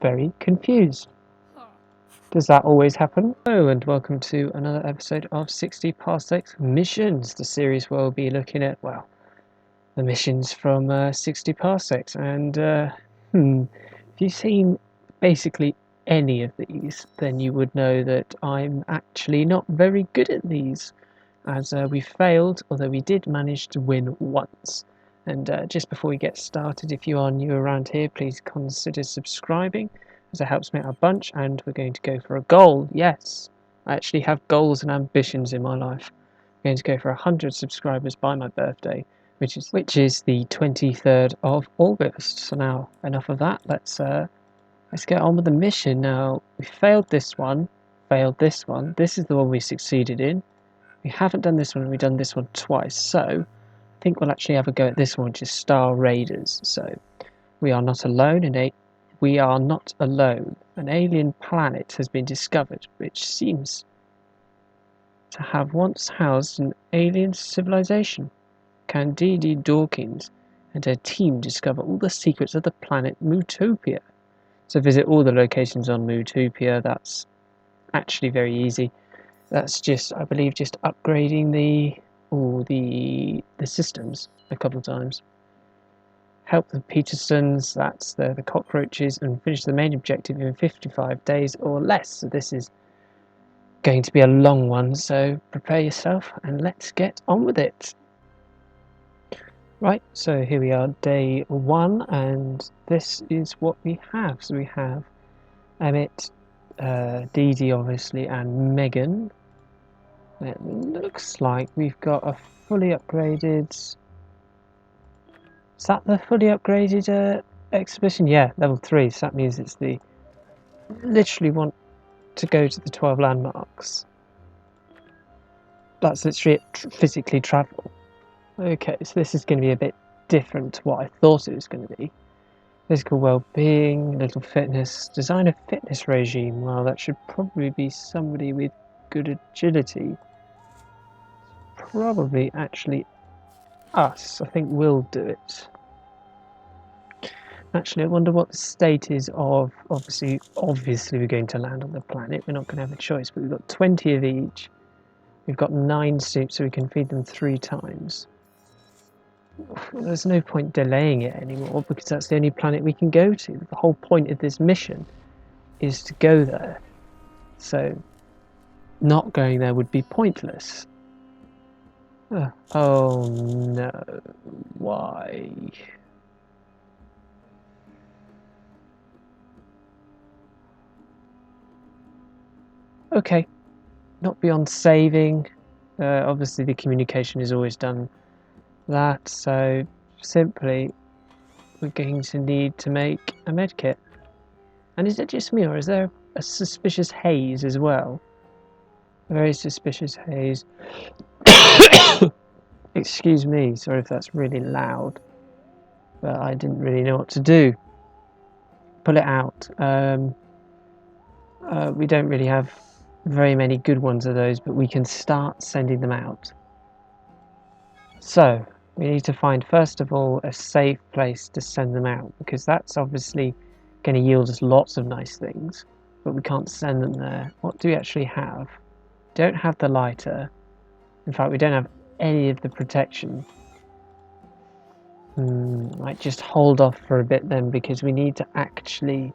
very confused. Does that always happen? Hello and welcome to another episode of 60 Parsecs Missions, the series where we'll be looking at, well, the missions from 60 Parsecs. And if you've seen basically any of these, then you would know that I'm actually not very good at these, as we failed, although we did manage to win once. And just before we get started, if you are new around here, please consider subscribing, as it helps me out a bunch. And we're going to go for a goal. Yes, I actually have goals and ambitions in my life. I'm going to go for 100 subscribers by my birthday, which is the 23rd of August. So now, enough of that. Let's get on with the mission. Now, we failed this one, This is the one we succeeded in. We haven't done this one, we've done this one twice, so I think we'll actually have a go at this one, which is Star Raiders. So we are not alone. An alien planet has been discovered, which seems to have once housed an alien civilization. Candide Dawkins and her team discover all the secrets of the planet Mootopia. So visit all the locations on Mootopia. That's actually very easy. That's just, I believe, just upgrading the systems a couple of times. Help the Petersons, that's the cockroaches, and finish the main objective in 55 days or less. So this is going to be a long one, so prepare yourself and let's get on with it. Right, so here we are, day 1, and this is what we have. So we have Emmett, Dee Dee obviously, and Megan. It looks like we've got a fully upgraded... Is that the fully upgraded exhibition? Yeah, level 3, so that means it's the... Literally want to go to the 12 landmarks. That's literally physically travel. Okay, so this is going to be a bit different to what I thought it was going to be. Physical well-being, little fitness, design a fitness regime. Well, that should probably be somebody with good agility. Probably actually us. I think we'll do it. Actually, I wonder what the state is of... Obviously we're going to land on the planet. We're not going to have a choice, but we've got 20 of each. We've got 9 suits, so we can feed them 3 times. There's no point delaying it anymore, because that's the only planet we can go to. The whole point of this mission is to go there. So, not going there would be pointless. Oh no, why? Okay, not beyond saving. Obviously the communication is always done that, so simply we're going to need to make a medkit. And is it just me, or is there a suspicious haze as well? A very suspicious haze. Excuse me, sorry if that's really loud, but I didn't really know what to do. Pull it out. We don't really have very many good ones of those, but we can start sending them out. So we need to find, first of all, a safe place to send them out, because that's obviously going to yield us lots of nice things, but we can't send them there. What do we actually have? Don't have the lighter. In fact, we don't have any of the protection. Might just hold off for a bit then, because we need to actually,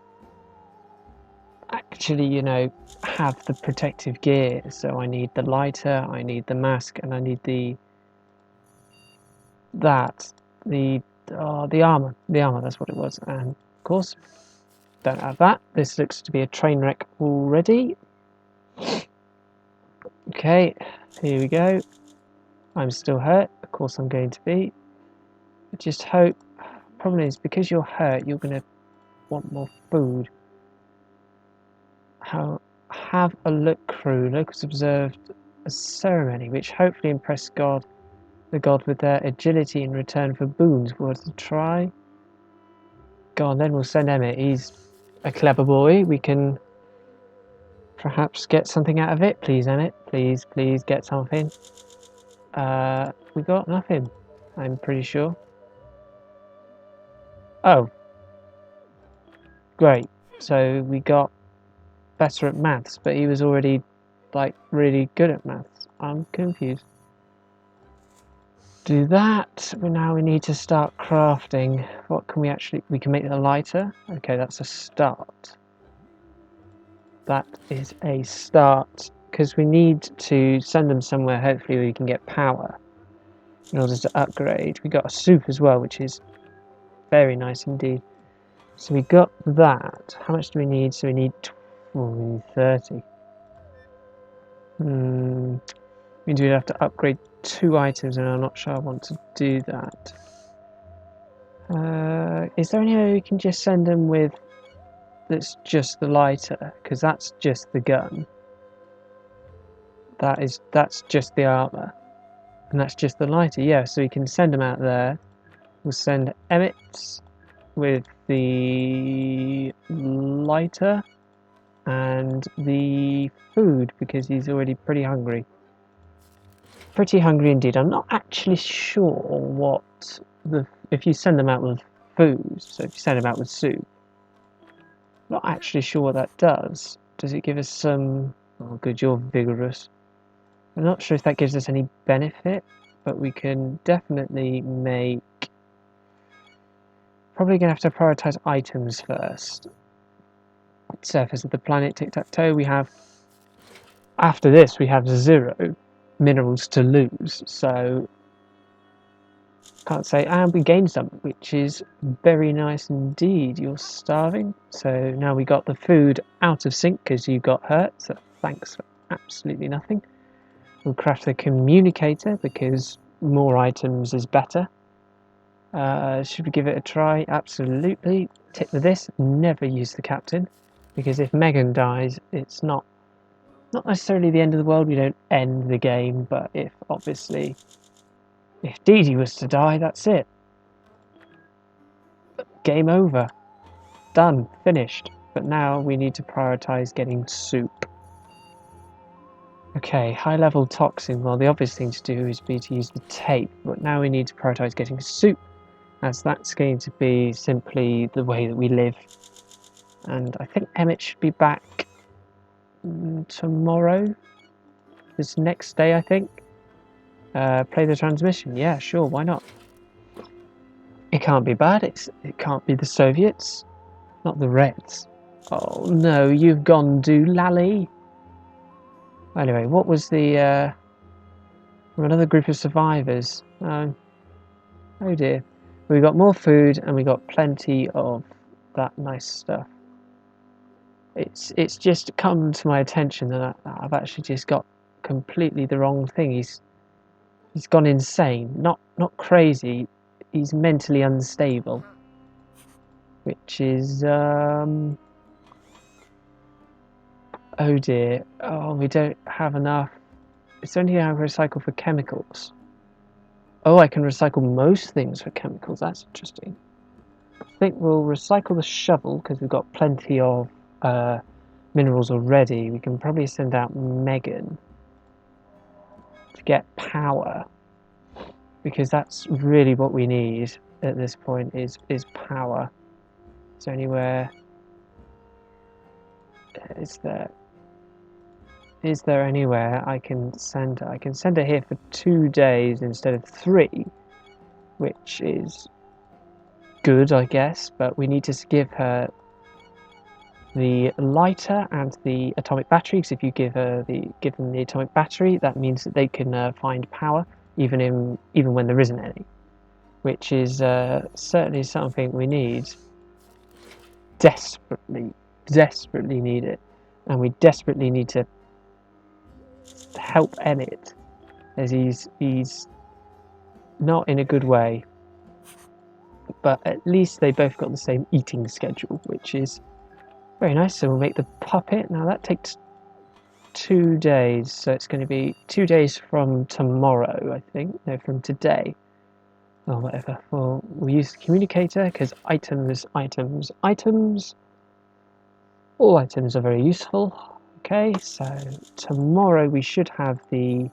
you know, have the protective gear. So I need the lighter, I need the mask, and I need the armor. The armor, that's what it was. And of course, don't have that. This looks to be a train wreck already. Okay, here we go. I'm still hurt. Of course I'm going to be. I just hope... Problem is, because you're hurt, you're going to want more food. Have a look, crew. Locals observed a ceremony which hopefully impressed the god with their agility in return for boons. Worth a try. Go on then, we'll send Emmett. He's a clever boy. We can perhaps get something out of it. Please, Emmett. Please get something. We got nothing, I'm pretty sure. Oh. Great. So we got better at maths, but he was already like really good at maths. I'm confused. Do that, but now we need to start crafting. What can we can make the lighter. Okay, that's a start. That is a start, because we need to send them somewhere hopefully we can get power in order to upgrade. We got a soup as well, which is very nice indeed. So we got that. How much do we need? So we need 30. Means we'd have to upgrade 2 items, and I'm not sure I want to do that. Is there any way we can just send them with that's just the lighter? Because that's just the gun. That's just the armor, and that's just the lighter. Yeah, so we can send them out there. We'll send Emmett's with the lighter and the food because he's already pretty hungry. Pretty hungry indeed. I'm not actually sure what if you send them out with food, so if you send them out with soup, I'm not actually sure what that does. Does it give us some... Oh good, you're vigorous. I'm not sure if that gives us any benefit, but we can definitely make... Probably going to have to prioritise items first. Surface of the planet, tic-tac-toe, we have... After this, we have 0 minerals to lose, so... Can't say, and we gained some, which is very nice indeed. You're starving, so now we got the food out of sync because you got hurt, so thanks for absolutely nothing. We'll craft the communicator because more items is better. Should we give it a try? Absolutely. Tip with this, never use the captain, because if Megan dies, it's not necessarily the end of the world. We don't end the game, but if obviously if Dee Dee was to die, that's it. Game over. Done. Finished. But now we need to prioritise getting soup. Okay, high level toxin. Well, the obvious thing to do is to use the tape, but now we need to prioritise getting soup, as that's going to be simply the way that we live. And I think Emmett should be back tomorrow. This next day, I think. Play the transmission. Yeah, sure, why not? It can't be bad. It can't be the Soviets. Not the Reds. Oh no, you've gone doolally. Anyway, what was the from another group of survivors? Oh dear. We got more food and we got plenty of that nice stuff. It's just come to my attention that I've actually just got completely the wrong thing. He's gone insane. Not crazy. He's mentally unstable, which is oh dear. Oh, we don't have enough. It's only how I recycle for chemicals. Oh, I can recycle most things for chemicals. That's interesting. I think we'll recycle the shovel because we've got plenty of minerals already. We can probably send out Megan to get power, because that's really what we need at this point is power. Is there anywhere? Is there anywhere I can send her? I can send her here for 2 days instead of 3, which is good, I guess, but we need to give her the lighter and the atomic battery, because if you give them the atomic battery, that means that they can find power even when there isn't any, which is certainly something we need. Desperately need it, and we desperately need to help Emmett, as he's not in a good way, but at least they both got the same eating schedule, which is very nice. So we'll make the puppet. Now that takes 2 days, so it's going to be 2 days from tomorrow, I think. No, from today. Or whatever. Well, we'll use the communicator because items. All items are very useful. Okay, so tomorrow we should have the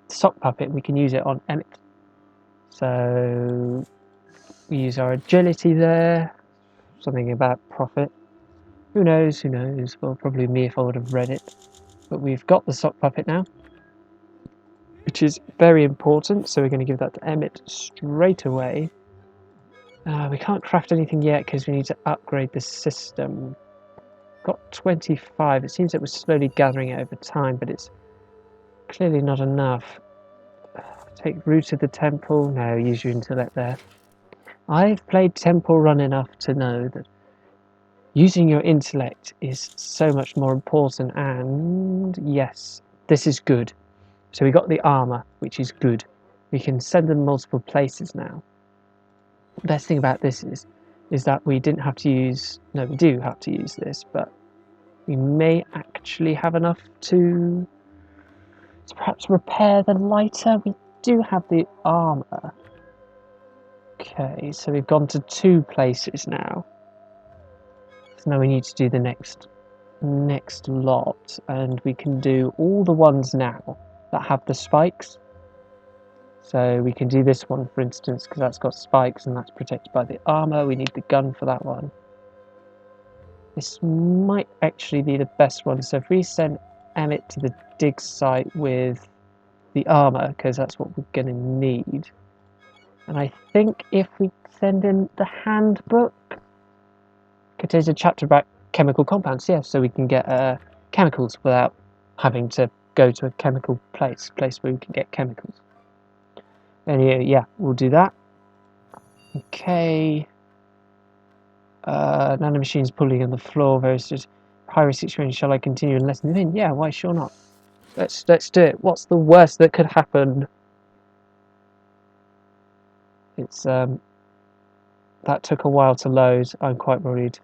sock puppet. We can use it on Emmett. So we use our agility there. something about profit. Who knows, who knows? Well, probably me if I would have read it. But we've got the sock puppet now, which is very important, so we're going to give that to Emmett straight away. We can't craft anything yet because we need to upgrade the system. Got 25. It seems that we're slowly gathering it over time, but it's clearly not enough. Take root of the temple. No, use your intellect there. I've played Temple Run enough to know that using your intellect is so much more important, and yes, this is good. So we got the armor, which is good. We can send them multiple places now. The best thing about this is that we didn't have to use... No, we do have to use this, but we may actually have enough to perhaps repair the lighter. We do have the armor. Okay, so we've gone to 2 places now. So now we need to do the next lot, and we can do all the ones now that have the spikes. So we can do this one, for instance, because that's got spikes and that's protected by the armor. We need the gun for that one. This might actually be the best one. So if we send Emmett to the dig site with the armor, because that's what we're going to need. And I think if we send him the handbook, contains a chapter about chemical compounds, yeah, so we can get chemicals without having to go to a chemical place where we can get chemicals. And yeah, we'll do that. Okay. Nanomachines pulling on the floor. There's just high risk situation. Shall I continue and lessen them in? Yeah, why sure not? Let's do it. What's the worst that could happen? It's that took a while to load. I'm quite worried.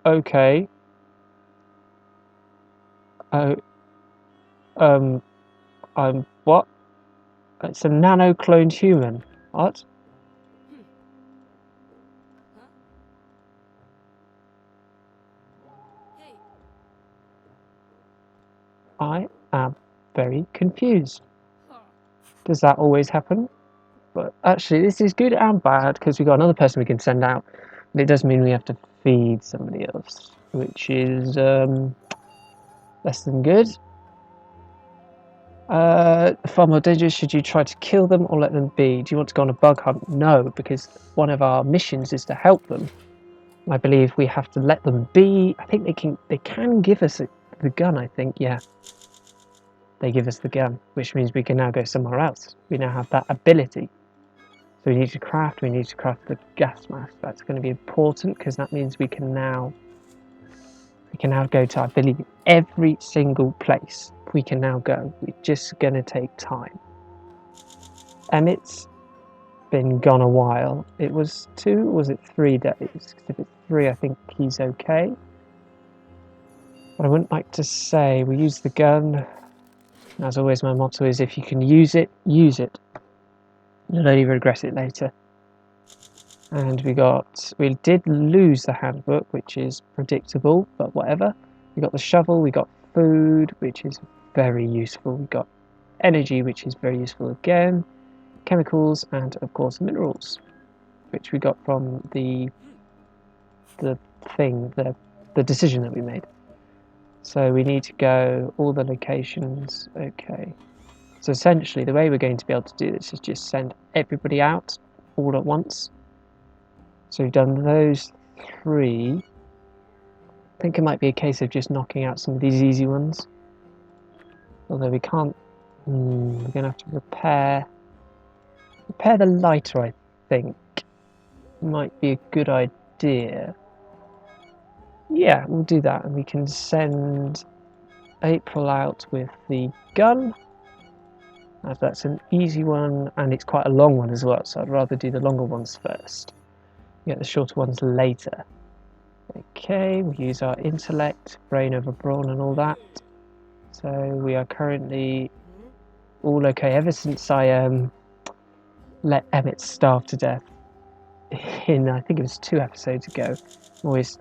Okay. What? It's a nano-cloned human. What? I am very confused. Does that always happen? But actually, this is good and bad because we've got another person we can send out. But it does mean we have to feed somebody else, which is less than good. Far more dangerous. Should you try to kill them or let them be? Do you want to go on a bug hunt? No, because one of our missions is to help them. I believe we have to let them be. I think they can give us the gun. I think, yeah. They give us the gun, which means we can now go somewhere else. We now have that ability. So we need to craft the gas mask. That's going to be important because that means we can now go to, I believe, every single place we can now go. We're just going to take time. Emmett's been gone a while. It was 2, or was it 3 days? Because if it's 3, I think he's okay. But I wouldn't like to say we use the gun. As always, my motto is if you can use it, use it. You'll only regret it later. And we did lose the handbook, which is predictable, but whatever. We got the shovel, we got food, which is very useful. We got energy, which is very useful again. Chemicals, and of course minerals, which we got from the decision that we made. So we need to go all the locations. Okay. So essentially, the way we're going to be able to do this is just send everybody out all at once. So we've done those 3. I think it might be a case of just knocking out some of these easy ones. Although we can't... we're going to have to repair the lighter, I think. Might be a good idea. Yeah, we'll do that. And we can send April out with the gun. As that's an easy one, and it's quite a long one as well, so I'd rather do the longer ones first. Get the shorter ones later. Okay, we use our intellect, brain over brawn and all that. So we are currently all okay. Ever since I let Emmett starve to death in, I think it was 2 episodes ago, always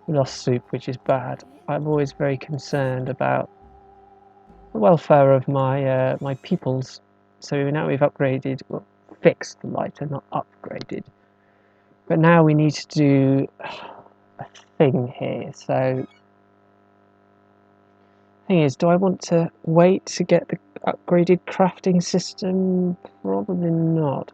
we lost Soup, which is bad. I'm always very concerned about welfare of my peoples. So now we've upgraded, well, fixed the lighter, not upgraded. But now we need to do a thing here. So thing is, do I want to wait to get the upgraded crafting system? Probably not.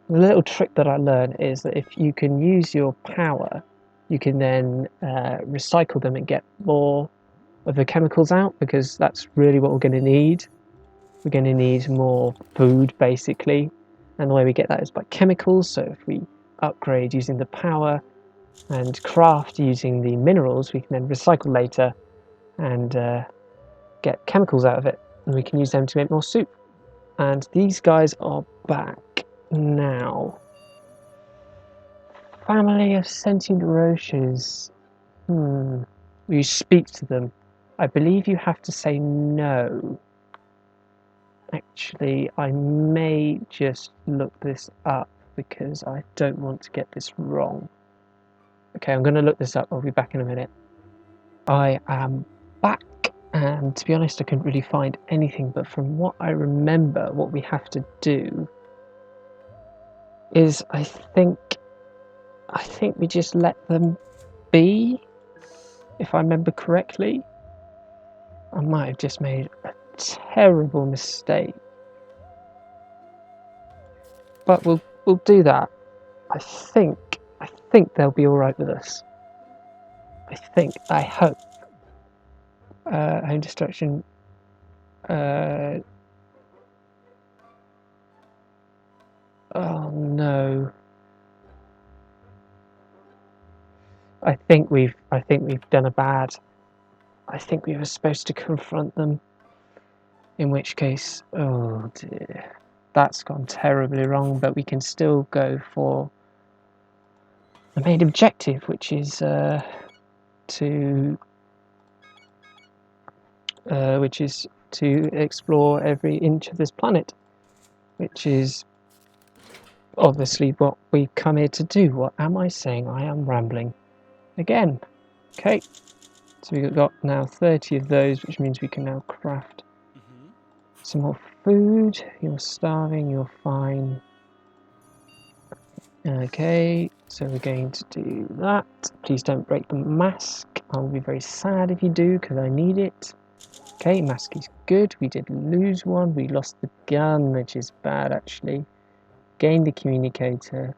The little trick that I learned is that if you can use your power, you can then recycle them and get more of the chemicals out, because that's really what we're going to need. We're going to need more food, basically, and the way we get that is by chemicals. So if we upgrade using the power and craft using the minerals, we can then recycle later and get chemicals out of it, and we can use them to make more soup. And these guys are back now. Family of sentient roaches. You speak to them. I believe you have to say no. Actually, I may just look this up because I don't want to get this wrong. Okay, I'm going to look this up. I'll be back in a minute. I am back, and to be honest, I couldn't really find anything, but from what I remember, what we have to do is I think we just let them be, if I remember correctly. I might have just made a terrible mistake, but we'll do that. I think they'll be all right with us. I hope. Home destruction. Oh no. I think we've done a bad. I think we were supposed to confront them. In which case, oh dear, that's gone terribly wrong. But we can still go for the main objective, which is to explore every inch of this planet, which is obviously what we come here to do. What am I saying? I am rambling again. Okay, so we've got now 30 of those, which means we can now craft some more food. You're starving, you're fine. Okay, so we're going to do that. Please don't break the mask. I'll be very sad if you do, because I need it. Okay, mask is good. We did lose one. We lost the gun, which is bad, actually. Gained the communicator.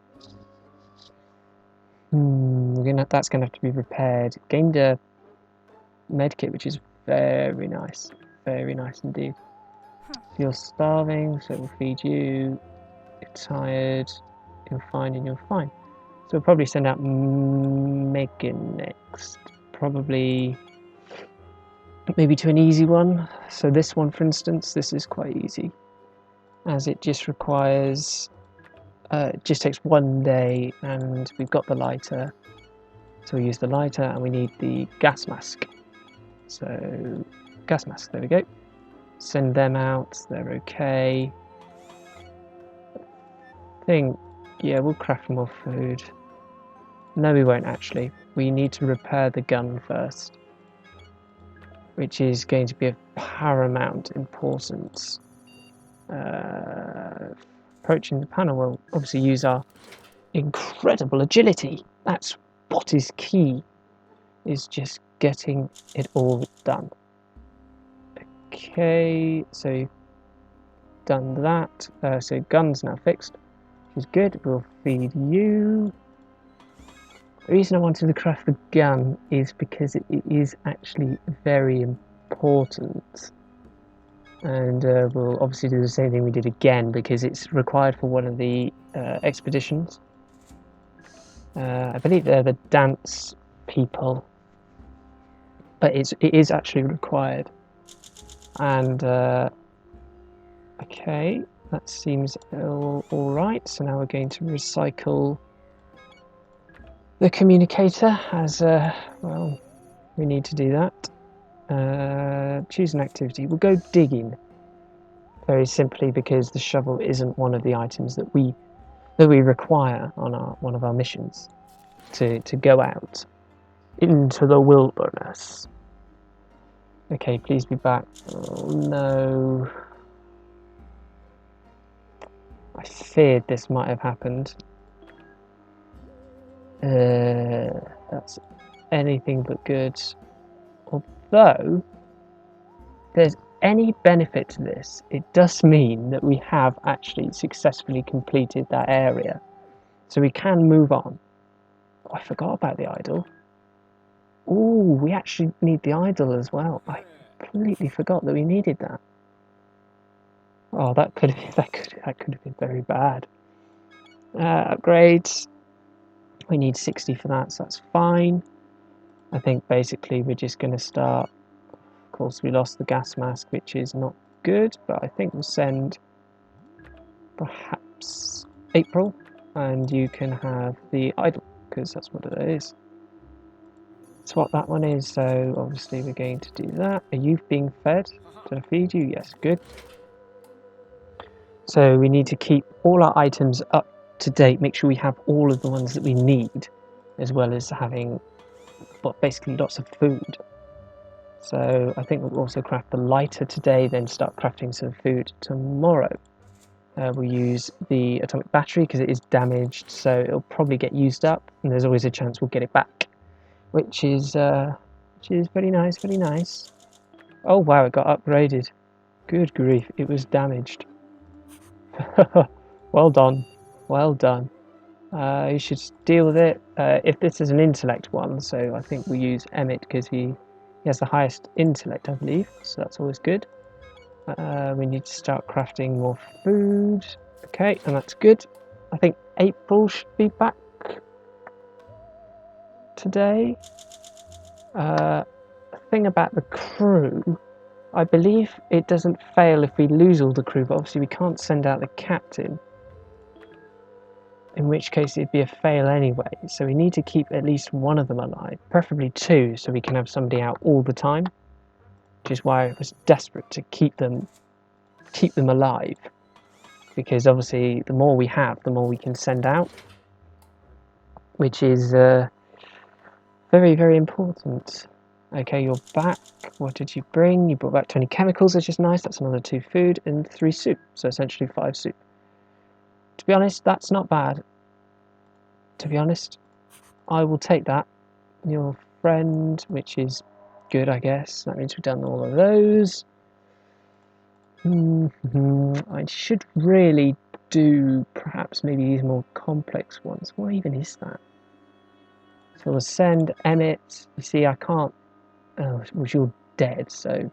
That's going to have to be repaired. Gained a medkit, which is very nice. Very nice indeed. You're starving, so we'll feed you. You're tired. You're fine, and you're fine. So we'll probably send out Megan next. Probably maybe to an easy one. So this one, for instance, this is quite easy, as it just requires, it just takes 1 day, and we've got the lighter. So we use the lighter, and we need the gas mask. So gas mask, there we go. Send them out, they're okay. Yeah, we'll craft more food. No, we won't actually. We need to repair the gun first, which is going to be of paramount importance. Approaching the panel, we'll obviously use our incredible agility. That's what is key, is just getting it all done. Okay, so you've done that. So gun's now fixed, which is good. We'll feed you. The reason I wanted to craft the gun is because it is actually very important. And we'll obviously do the same thing we did again, because it's required for one of the expeditions. I believe they're the dance people, but it is actually required. And okay, that seems all right. So now we're going to recycle the communicator, as well, we need to do that. Choose an activity. We'll go digging, very simply because the shovel isn't one of the items that we require on one of our missions to go out into the wilderness. Okay, please be back. Oh no. I feared this might have happened. That's anything but good. Although, if there's any benefit to this, it does mean that we have actually successfully completed that area. So we can move on. Oh, I forgot about the idol. Oh, we actually need the idol as well. I completely forgot that we needed that. Oh, that could have been very bad. Upgrades. We need 60 for that, so that's fine. I think basically we're just going to start. Of course, we lost the gas mask, which is not good, but I think we'll send perhaps April, and you can have the idol because that's what it is. That's what that one is. So obviously we're going to do that. Are you being fed? Did I feed you? Yes, good. So we need to keep all our items up to date. Make sure we have all of the ones that we need, as well as having, well, basically lots of food. So I think we'll also craft the lighter today, then start crafting some food tomorrow. We'll use the atomic battery because it is damaged, so it'll probably get used up, and there's always a chance we'll get it back, which is very nice, very nice. Oh wow, it got upgraded. Good grief, it was damaged. Well done, well done. You should deal with it. If this is an intellect one, so I think we use Emmett because he has the highest intellect, I believe, so that's always good. We need to start crafting more food. Okay, and that's good. I think April should be back today. The thing about the crew, I believe it doesn't fail if we lose all the crew, but obviously we can't send out the captain, in which case it'd be a fail anyway. So we need to keep at least one of them alive, preferably two, so we can have somebody out all the time, which is why I was desperate to keep them alive, because obviously the more we have, the more we can send out, which is very, very important. Okay, you're back. What did you bring? You brought back 20 chemicals, which is nice. That's another 2 food and 3 soup, so essentially 5 soup. To be honest, that's not bad. To be honest, I will take that. Your friend, which is good, I guess. That means we've done all of those. I should really do perhaps maybe these more complex ones. What even is that? So we'll send Emmett. You see, I can't. Oh, well, you're dead, so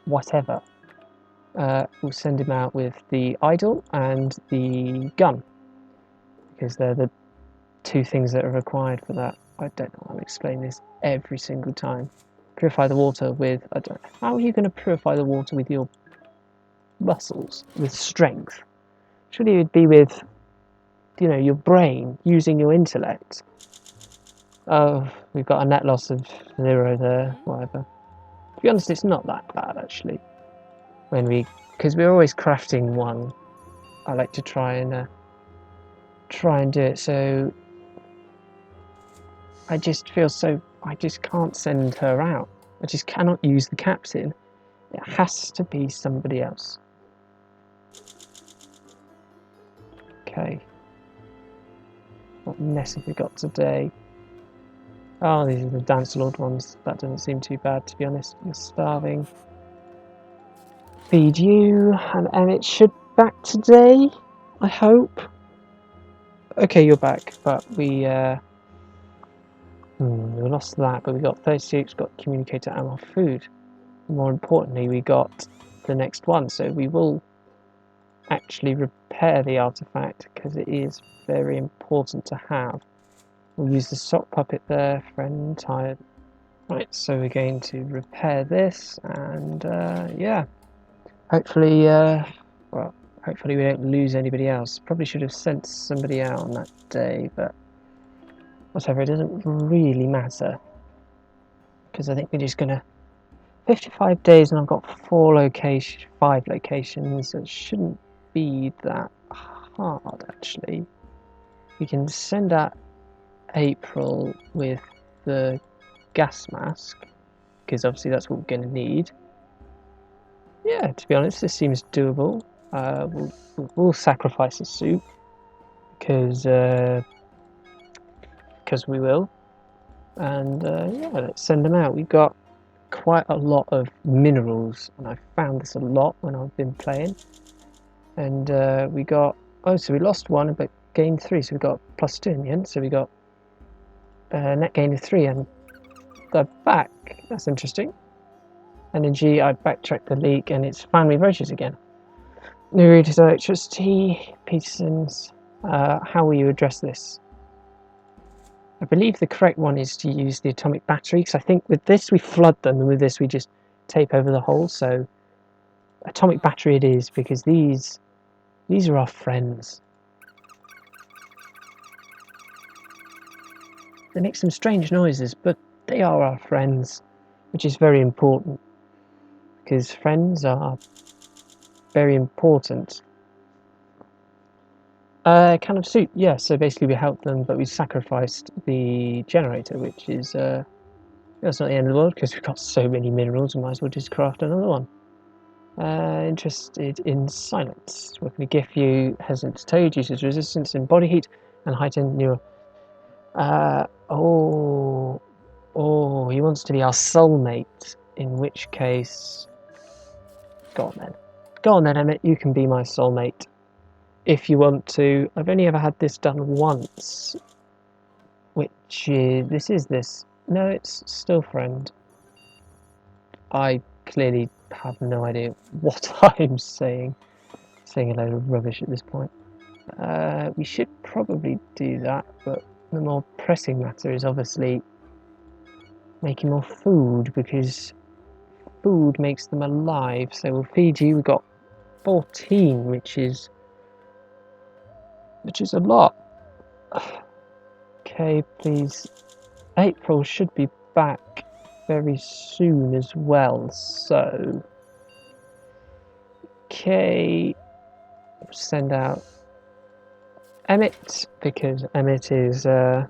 whatever. We'll send him out with the idol and the gun, because they're the 2 things that are required for that. I don't know how to explain this every single time. Purify the water with, I don't know, how are you going to purify the water with your muscles, with strength? Surely it would be with, your brain, using your intellect. Oh, we've got a net loss of 0 there, whatever. To be honest, it's not that bad actually. Because we're always crafting one, I like to try and do it. So I just can't send her out. I just cannot use the captain. It has to be somebody else. Okay. What mess have we got today? Oh, these are the Dance Lord ones. That doesn't seem too bad, to be honest. You're starving. Feed you, and Emmett should back today, I hope. Okay, you're back, but we lost that, but we got 36, got communicator and more food. More importantly, we got the next one, so we will actually repair the artifact because it is very important to have. We'll use the sock puppet there, friend tired. Right, so we're going to repair this, and yeah, hopefully, hopefully we don't lose anybody else. Probably should have sent somebody out on that day, but whatever, it doesn't really matter, because I think we're just gonna 55 days, and I've got 5 locations, so it shouldn't be that hard actually. We can send out April with the gas mask, because obviously that's what we're going to need. Yeah, to be honest, this seems doable. We'll sacrifice a soup because we will, and yeah, let's send them out. We've got quite a lot of minerals, and I found this a lot when I've been playing. And we got so we lost one but gained 3, so we got +2 in the end. So we got net gain of 3, and they're back. That's interesting. Energy, I backtracked the leak, and it's found me roaches again. New readers electricity, Peterson's. How will you address this? I believe the correct one is to use the atomic battery, because I think with this we flood them, and with this we just tape over the hole. So atomic battery it is, because these are our friends. They make some strange noises, but they are our friends, which is very important, because friends are very important. Can of soup, yeah, so basically we helped them, but we sacrificed the generator, which is, that's not the end of the world, because we've got so many minerals, we might as well just craft another one. Interested in silence. We're going to give you hesitant to toad, uses resistance in body heat, and heightened neural. Oh, he wants to be our soulmate, in which case, go on then, Emmett, you can be my soulmate. If you want to. I've only ever had this done once, which is this. No, it's still friend. I clearly have no idea what I'm saying a load of rubbish at this point. We should probably do that, but the more pressing matter is obviously making more food, because food makes them alive. So we'll feed you. We've got 14, which is a lot. Okay, please. April should be back very soon as well, so okay, send out Emmett, because Emmett is not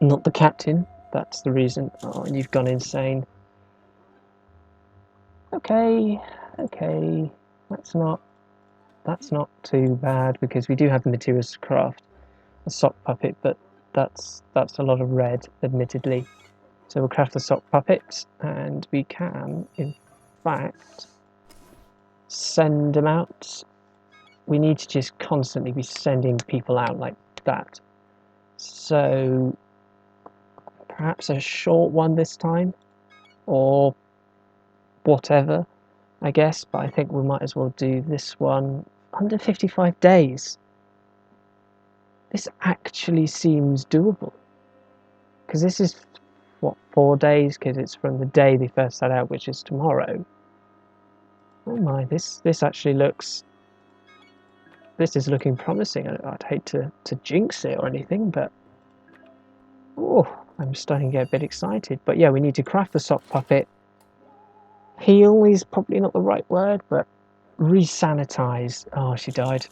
the captain. That's the reason. Oh, and you've gone insane. Okay, that's not too bad, because we do have the materials to craft a sock puppet, but that's a lot of red, admittedly. So we'll craft the sock puppet, and we can, in fact, send them out. We need to just constantly be sending people out like that. So perhaps a short one this time, or whatever, I guess. But I think we might as well do this one under 55 days. This actually seems doable, because this is what, 4 days, because it's from the day they first set out, which is tomorrow. Oh my, this actually looks, this is looking promising. I'd hate to jinx it or anything, but oh, I'm starting to get a bit excited. But yeah, we need to craft the sock puppet. Heal is probably not the right word, but resanitize. Oh, she died.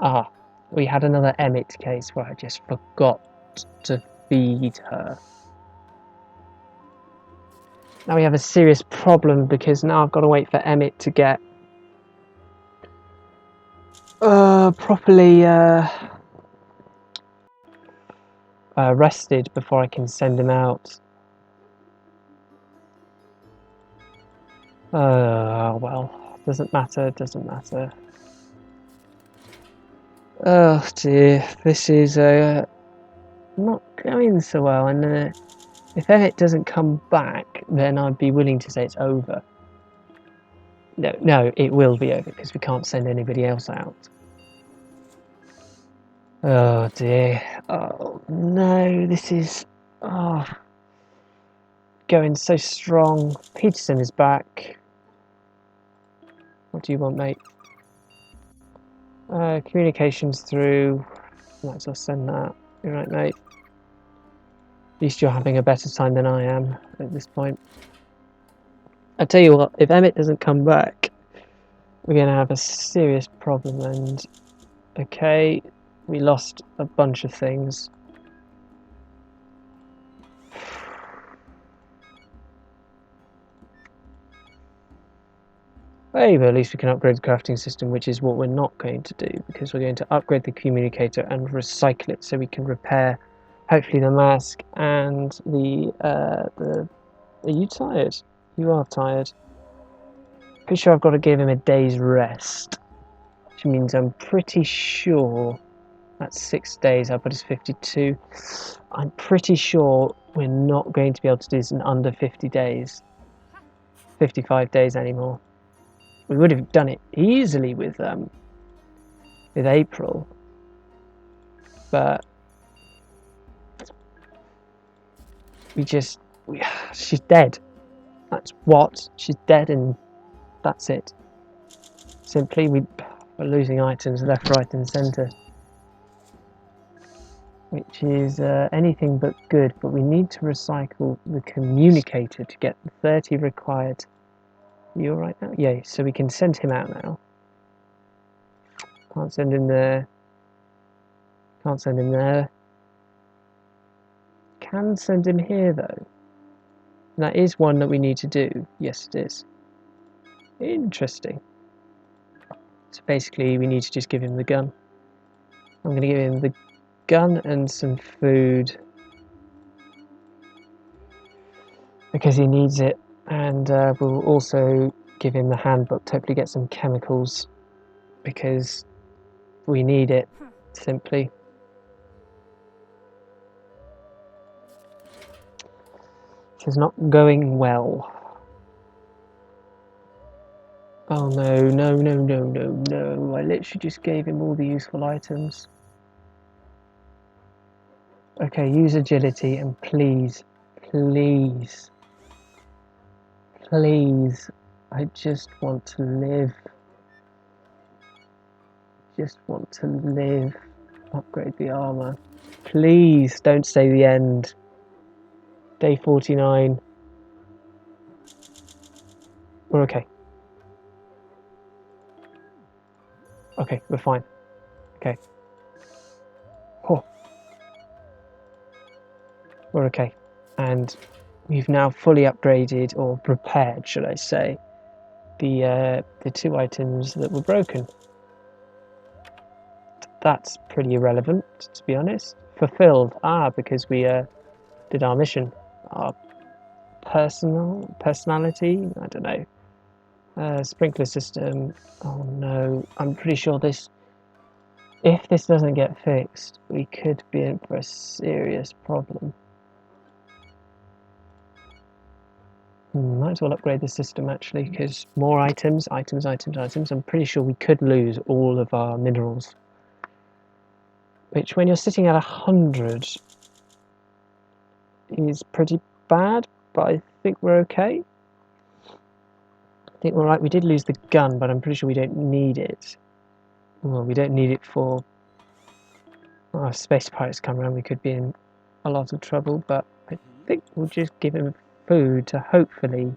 Ah, we had another Emmett case where I just forgot to feed her. Now we have a serious problem, because now I've got to wait for Emmett to get properly rested before I can send him out. Well, doesn't matter. Oh dear, this is not going so well, and if Emmett doesn't come back, then I'd be willing to say it's over. No, it will be over, because we can't send anybody else out. Oh dear. Oh no, this is going so strong. Peterson is back. What do you want, mate? Communications through. Might as well send that. You're right, mate. At least you're having a better time than I am at this point. I tell you what, if Emmett doesn't come back, we're going to have a serious problem. And okay, we lost a bunch of things. Hey, but at least we can upgrade the crafting system, which is what we're not going to do, because we're going to upgrade the communicator and recycle it so we can repair, hopefully, the mask and the Are you tired? You are tired. Pretty sure I've got to give him a day's rest, which means I'm pretty sure that's 6 days. I'll put us 52. I'm pretty sure we're not going to be able to do this in under 50 days, 55 days anymore. We would have done it easily with April, but she's dead. That's what, she's dead, and that's it. Simply, we're losing items left, right, and centre, which is anything but good. But we need to recycle the communicator to get the 30 required. You all right now? Yeah, so we can send him out now. Can't send him there. Can't send him there. Can send him here, though. And that is one that we need to do. Yes, it is. Interesting. So basically, we need to just give him the gun. I'm going to give him the gun and some food, because he needs it. And we'll also give him the handbook to hopefully get some chemicals, because we need it, simply. It is not going well. Oh no, no, no, no, no, no. I literally just gave him all the useful items. Okay, use agility, and please, please, please, I just want to live. Just want to live. Upgrade the armor. Please don't say the end. Day 49. We're okay. Okay, we're fine. Okay. Oh. We're okay. And we've now fully upgraded, or repaired, should I say, the 2 items that were broken. That's pretty irrelevant, to be honest. Fulfilled. Because we did our mission. Our personality? I don't know. Sprinkler system. Oh no. I'm pretty sure this... If this doesn't get fixed, we could be in for a serious problem. Might as well upgrade the system, actually, because more items. I'm pretty sure we could lose all of our minerals, which, when you're sitting at 100, is pretty bad, but I think we're okay. I think we're right. We did lose the gun, but I'm pretty sure we don't need it. Well, we don't need it for... Well, if space pirates come around, we could be in a lot of trouble, but I think we'll just give him food to hopefully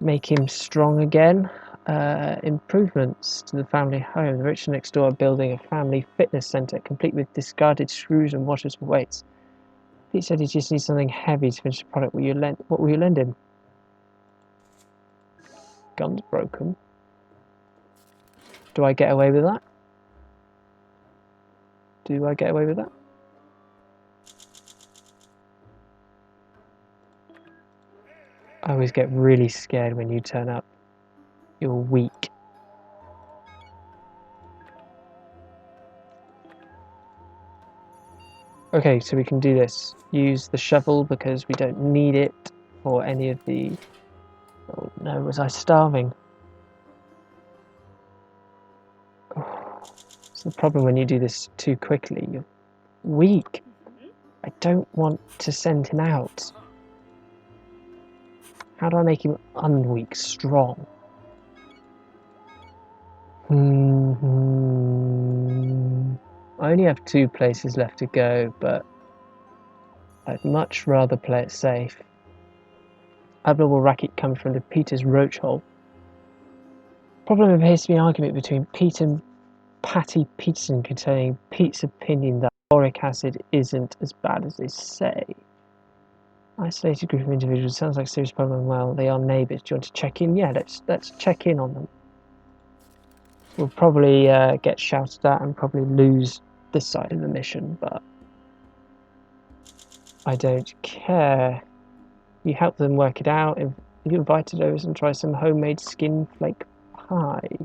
make him strong again. Improvements to the family home. The rich next door are building a family fitness centre, complete with discarded screws and washers for weights. Pete said he just needs something heavy to finish the product. What will you lend him? Gun's broken. Do I get away with that? Do I get away with that? I always get really scared when you turn up. You're weak. Okay, so we can do this. Use the shovel because we don't need it for any of the... Oh no, was I starving? Oh, it's the problem when you do this too quickly. You're weak. I don't want to send him out. How do I make him unweak, strong? I only have 2 places left to go, but I'd much rather play it safe. Abnormal racket comes from the Peter's roach hole. Problem appears to be an argument between Pete and Patty Peterson concerning Pete's opinion that boric acid isn't as bad as they say. Isolated group of individuals, sounds like a serious problem. Well, they are neighbours. Do you want to check in? Yeah, let's check in on them. We'll probably get shouted at and probably lose this side of the mission, but I don't care. You help them work it out. If you invited us and try some homemade skin flake pie.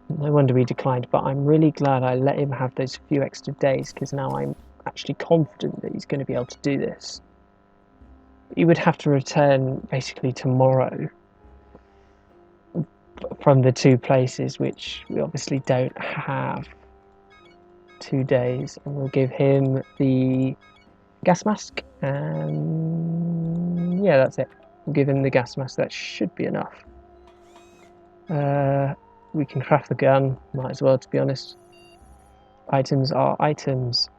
No wonder we declined, but I'm really glad I let him have those few extra days, because now I'm actually confident that he's going to be able to do this. He would have to return basically tomorrow from the 2 places, which we obviously don't have 2 days, and we'll give him the gas mask, and yeah, that's it. We'll give him the gas mask. That should be enough. We can craft the gun, might as well, to be honest. Items are items.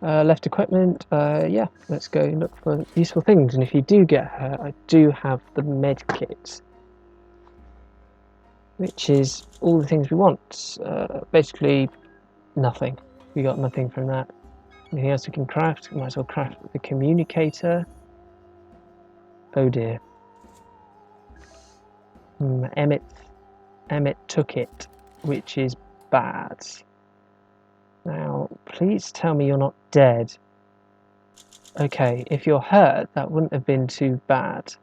Left equipment, yeah, let's go look for useful things. And if you do get hurt, I do have the med kit, which is all the things we want. Basically nothing. We got nothing from that. Anything else we can craft? We might as well craft the communicator. Oh dear. Emmett took it, which is bad. Now, please tell me you're not dead. Okay, if you're hurt, that wouldn't have been too bad.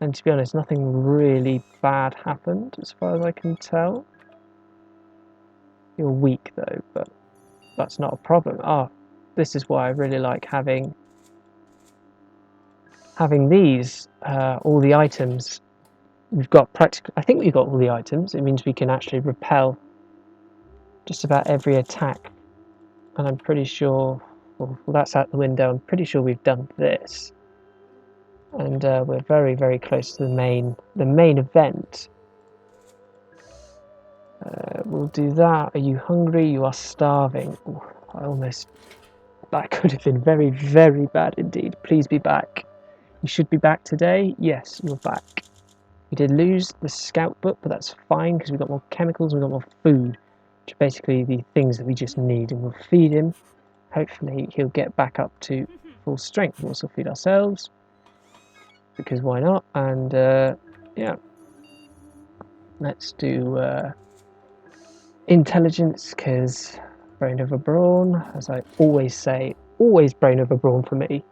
And to be honest, nothing really bad happened, as far as I can tell. You're weak, though, but that's not a problem. Ah, this is why I really like having these, all the items. We've got practically, I think we've got all the items. It means we can actually repel just about every attack. And I'm pretty sure, well, that's out the window. I'm pretty sure we've done this. And we're very, very close to the main event. We'll do that. Are you hungry? You are starving. Ooh, that could have been very, very bad indeed. Please be back. You should be back today. Yes, you're back. We did lose the scout book, but that's fine because we've got more chemicals, we've got more food, which are basically the things that we just need, and we'll feed him. Hopefully he'll get back up to full strength. We'll also feed ourselves, because why not? And yeah, let's do intelligence, because brain over brawn, as I always say, always brain over brawn for me.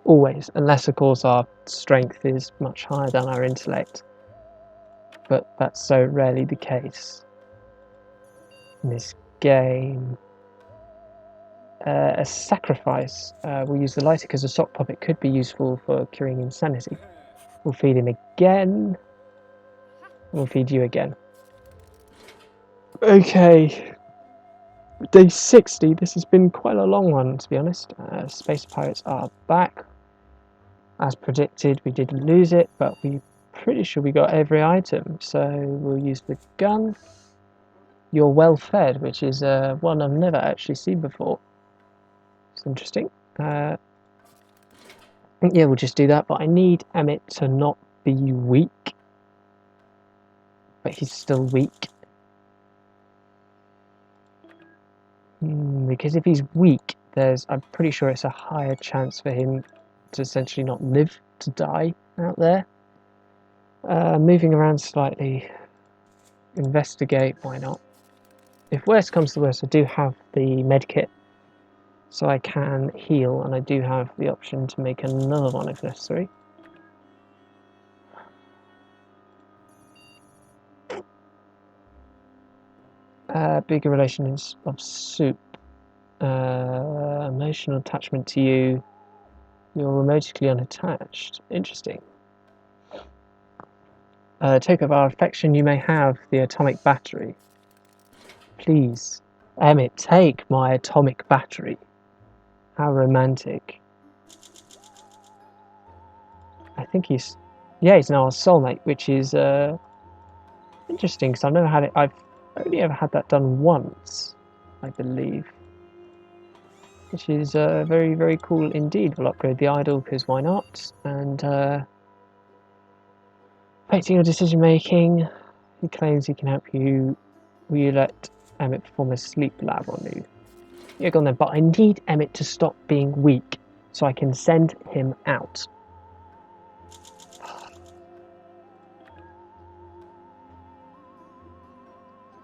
Always, unless of course our strength is much higher than our intellect. But that's so rarely the case in this game. A sacrifice. We'll use the lighter because the sock puppet could be useful for curing insanity. We'll feed him again. We'll feed you again. Okay. Day 60. This has been quite a long one, to be honest. Space pirates are back. As predicted, we did lose it, but we're pretty sure we got every item. So we'll use the gun. You're well fed, which is one I've never actually seen before. It's interesting. Yeah, we'll just do that, but I need Emmett to not be weak. But he's still weak. Because if he's weak, I'm pretty sure it's a higher chance for him to essentially not live, to die out there. Moving around slightly. Investigate, why not? If worst comes to worst, I do have the med kit, so I can heal, and I do have the option to make another one if necessary. Bigger relations of soup. Emotional attachment to you. You're remotely unattached. Interesting. Token of our affection, you may have the atomic battery. Please, Emmett, take my atomic battery. How romantic. I think he's now our soulmate, which is interesting because I've never had it. I've only ever had that done once, I believe, which is very, very cool indeed. We'll upgrade the idol because why not? And Affecting your decision making. He claims he can help you. Will you let Emmett perform a sleep lab on you? Yeah, go on then. But I need Emmett to stop being weak so I can send him out.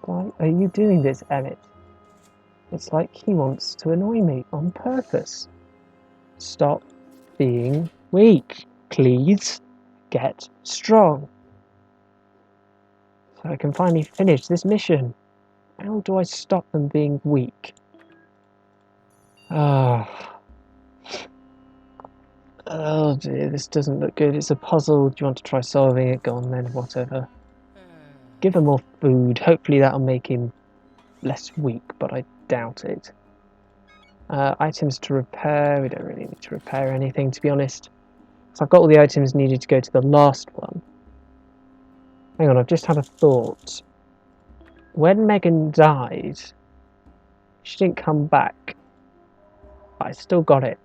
Why are you doing this, Emmett? It's like he wants to annoy me on purpose. Stop being weak. Please get strong. So I can finally finish this mission. How do I stop them being weak? Ah. Oh dear, this doesn't look good. It's a puzzle. Do you want to try solving it? Go on then, whatever. Give him more food. Hopefully that'll make him less weak, but I doubt it. Items to repair. We don't really need to repair anything, to be honest. So I've got all the items needed to go to the last one. Hang on, I've just had a thought. When Megan died, she didn't come back. But I still got it.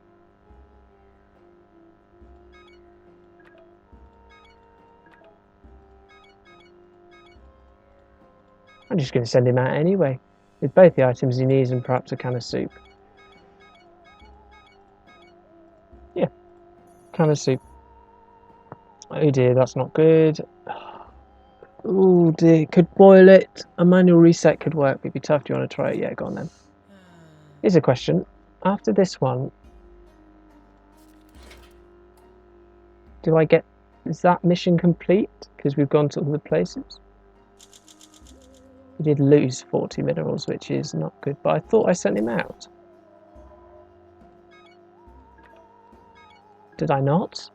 I'm just going to send him out anyway, with both the items he needs and perhaps a can of soup. Yeah, can of soup. Oh dear, that's not good. Oh dear, could boil it. A manual reset could work. It'd be tough. Do you want to try it? Yeah, go on then. Here's a question. After this one, do I get... Is that mission complete? Because we've gone to all the places. We did lose 40 minerals, which is not good, but I thought I sent him out. Did I not?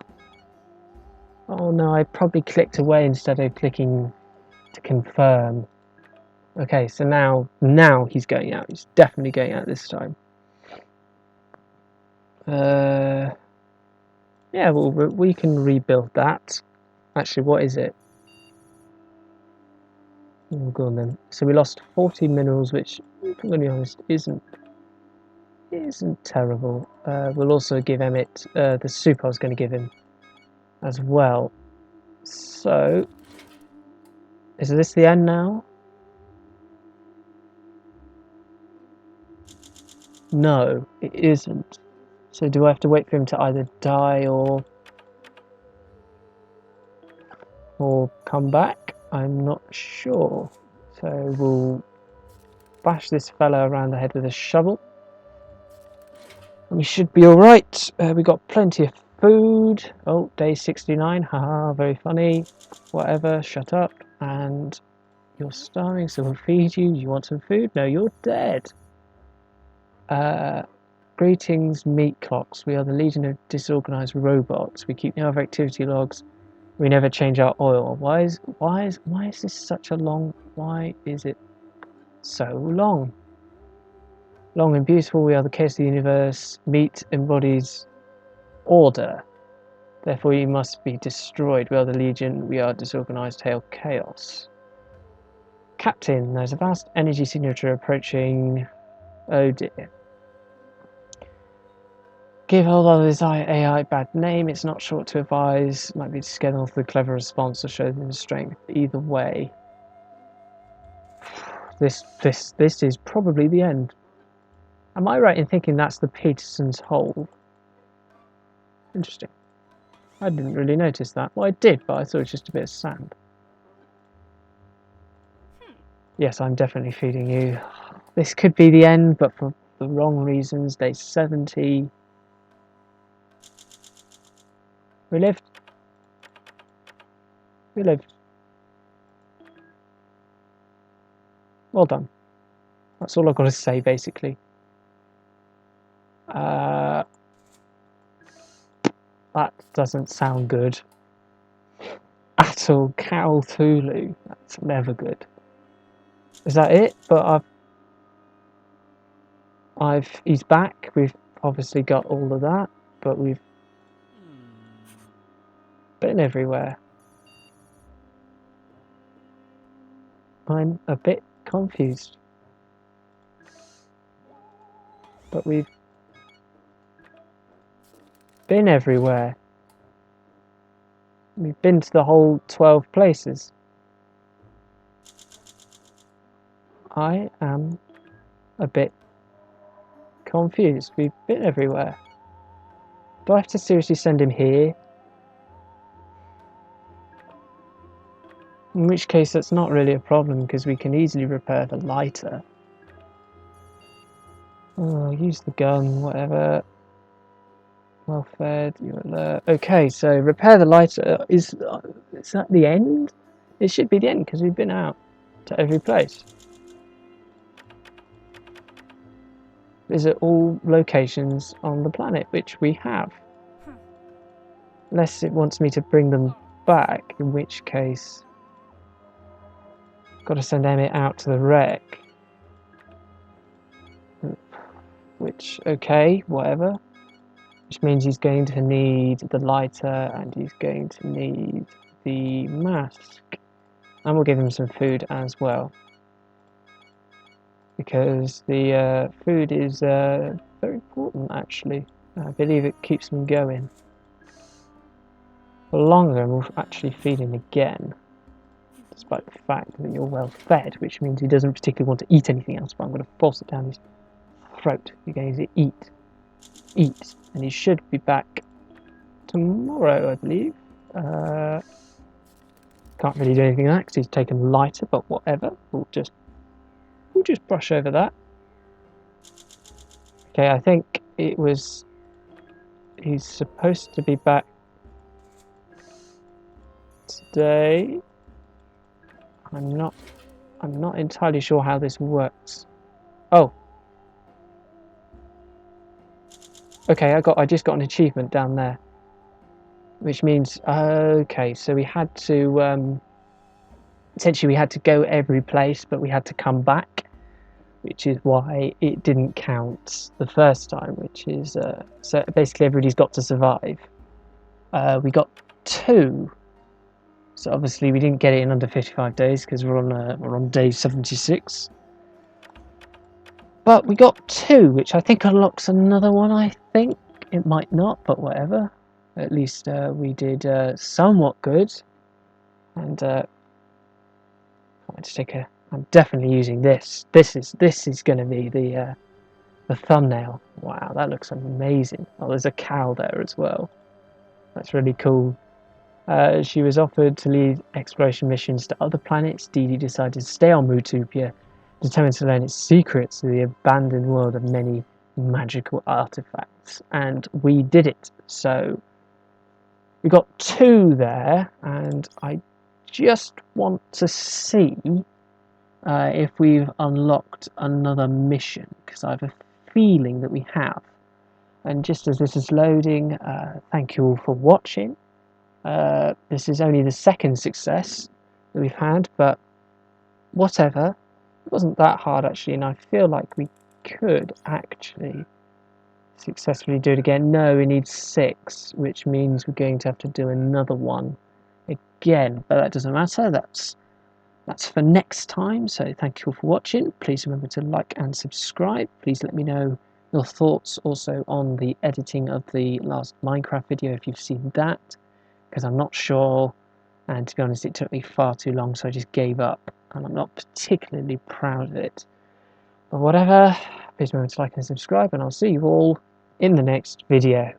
Oh no, I probably clicked away instead of clicking to confirm. Okay, so now he's going out. He's definitely going out this time. Yeah, well, we can rebuild that. Actually, what is it? Oh, go on then. So we lost 40 minerals, which, if I'm going to be honest, isn't terrible. We'll also give Emmett the soup I was going to give him as well. So, is this the end now? No, it isn't. So do I have to wait for him to either die or come back? I'm not sure. So we'll bash this fella around the head with a shovel. And we should be alright. We got plenty of food. Oh, day 69. Haha, very funny. Whatever, shut up. And you're starving, so we'll feed you. You want some food? No, you're dead. Greetings, meat clocks. We are the Legion of Disorganized Robots. We keep no other activity logs. We never change our oil. Why is this such a long? Why is it so long? Long and beautiful, we are the chaos of the universe. Meat embodies order. Therefore, you must be destroyed. We are the Legion. We are disorganized. Hail chaos. Captain, there's a vast energy signature approaching. Oh dear. Give all others AI bad name. It's not short to advise. Might be to scare them off with a clever response or show them strength. Either way. This is probably the end. Am I right in thinking that's the Peterson's hole? Interesting. I didn't really notice that. Well, I did, but I thought it was just a bit of sand. Yes, I'm definitely feeding you. This could be the end, but for the wrong reasons. Day 70. We lived. We lived. Well done. That's all I've got to say, basically. That doesn't sound good at all. Cthulhu. That's never good. Is that it? But he's back. We've obviously got all of that, but we've been everywhere. I'm a bit confused. But we've been everywhere. We've been to the whole 12 places. I am a bit confused. We've been everywhere. Do I have to seriously send him here? In which case that's not really a problem because we can easily repair the lighter. Oh, use the gun, whatever. Well fed, you're alert. Okay, so repair the lighter. Is that the end? It should be the end because we've been out to every place. Visit all locations on the planet, which we have. Unless it wants me to bring them back, in which case got to send Emmett out to the wreck. Which, okay, whatever. Which means he's going to need the lighter and he's going to need the mask. And we'll give him some food as well. Because the food is very important, actually. I believe it keeps him going for longer, and we'll actually feed him again. Despite the fact that you're well fed, which means he doesn't particularly want to eat anything else, but I'm going to force it down his throat. You're going to eat. Eat. And he should be back tomorrow, I believe. Can't really do anything with that because he's taken lighter, but whatever. We'll just brush over that. Okay, I think it was... He's supposed to be back today. I'm not entirely sure how this works. Oh. Okay, I just got an achievement down there. Which means, okay, so we had to, essentially we had to go every place, but we had to come back, which is why it didn't count the first time, which is, so basically everybody's got to survive. We got 2, so obviously we didn't get it in under 55 days, because we're on day 76. But we got 2, which I think unlocks another one, I think. It might not, but whatever. At least we did somewhat good, and I'm definitely using this. This is going to be the thumbnail. Wow, that looks amazing. Oh, there's a cow there as well. That's really cool. She was offered to lead exploration missions to other planets. Dee Dee decided to stay on Mutopia, determined to learn its secrets of the abandoned world of many magical artifacts, and we did it. So we got 2 there, and I just want to see if we've unlocked another mission, because I have a feeling that we have. And just as this is loading, thank you all for watching. This is only the 2nd success that we've had, but whatever. It wasn't that hard actually, and I feel like we could actually successfully do it again. No, we need 6, which means we're going to have to do another one again, but that doesn't matter. That's for next time. So thank you all for watching. Please remember to like and subscribe. Please let me know your thoughts also on the editing of the last Minecraft video if you've seen that, because I'm not sure, and to be honest it took me far too long, so I just gave up, and I'm not particularly proud of it. But whatever, please remember to like and subscribe, and I'll see you all in the next video.